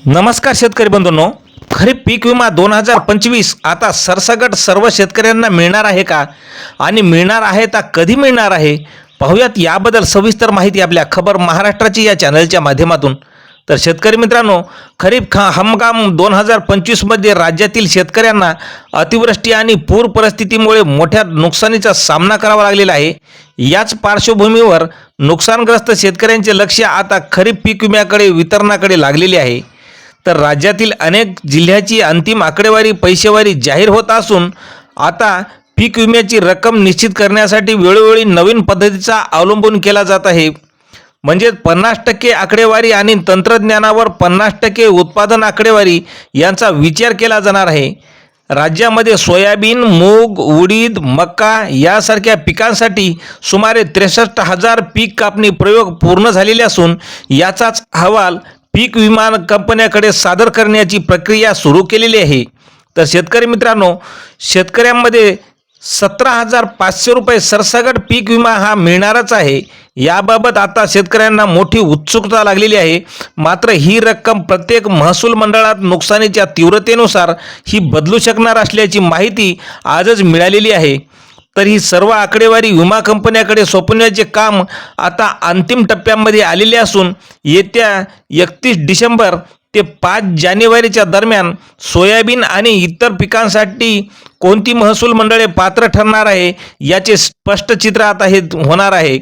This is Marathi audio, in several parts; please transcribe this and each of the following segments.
नमस्कार शेतकरी बंधूंनो, खरीप पीक विमा 2025 आता सरसकट सर्व शेतकऱ्यांना मिळणार आहे का आणि मिळणार आहे तर कधी मिळणार आहे पाहूयात याबद्दल सविस्तर माहिती आपल्या खबर महाराष्ट्राची या चॅनलच्या माध्यमातून। तर शेतकरी मित्रांनो, खरीप हंगाम 2025 मध्ये राज्यातील शेतकऱ्यांना अतिवृष्टी आणि पूर परिस्थितीमुळे मोठ्या नुकसानीचा सामना करावा लागलेला आहे। याच पार्श्वभूमीवर नुकसानग्रस्त शेतकऱ्यांचे लक्ष आता खरीप पीक विम्याकडे वितरणाकडे लागलेले आहे। तर राज्यातील अनेक जिल्ह्याची अंतिम आकडेवारी पैसेवारी जाहीर होत असून आता पीक विम्याची रक्कम निश्चित करण्यासाठी वेळोवेळी नवीन पद्धतीचा अवलंबून केला जात आहे। म्हणजे 50% आकडेवारी आणि तंत्रज्ञानावर 50% उत्पादन आकडेवारी यांचा विचार केला जाणार आहे। राज्यामध्ये सोयाबीन, मूग, उडीद, मका यासारख्या पिकांसाठी सुमारे 63,000 पीक कापणी प्रयोग पूर्ण झालेले असून याचाच अहवाल पीक विमा कंपन्याकडे सादर करण्याची प्रक्रिया सुरू केलेली आहे। तर शेतकरी मित्रांनो, शेतकऱ्यांमध्ये 17,500 रुपये सरसकट पीक विमा हा मिळणारच आहे। याबाबत आता शेतकऱ्यांना मोठी उत्सुकता लागलेली आहे। मात्र ही रक्कम प्रत्येक महसूल मंडळात नुकसानीच्या तीव्रतेनुसार ही बदलू शकणार असल्याची माहिती आजच मिळालेली आहे। तर ही सर्व आकडेवारी विमा कंपन्याकडे सोपवण्याचे काम आता अंतिम टप्प्यामध्ये आलेले असून येत्या 31 डिसेंबर ते 5 जानेवारीच्या दरम्यान सोयाबीन आणि इतर पिकांसाठी कोणती महसूल मंडळे पात्र ठरणार आहे याचे स्पष्ट चित्र आता हे होणार आहे।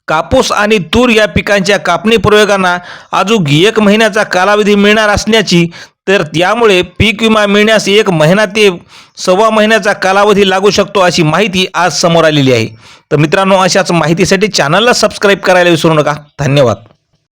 कापूस आणि तूर या पिकांच्या कापणी प्रयोगांना अजून 1 महिन्याचा कालावधी मिळणार असण्याची, तर त्यामुळे पीक विमा मिळण्यास 1 महिना ते सव्वा महिन्याचा कालावधी लागू शकतो अशी माहिती आज समोर आलेली आहे। तर मित्रांनो, अशाच माहितीसाठी चॅनलला सबस्क्राईब करायला विसरू नका। धन्यवाद।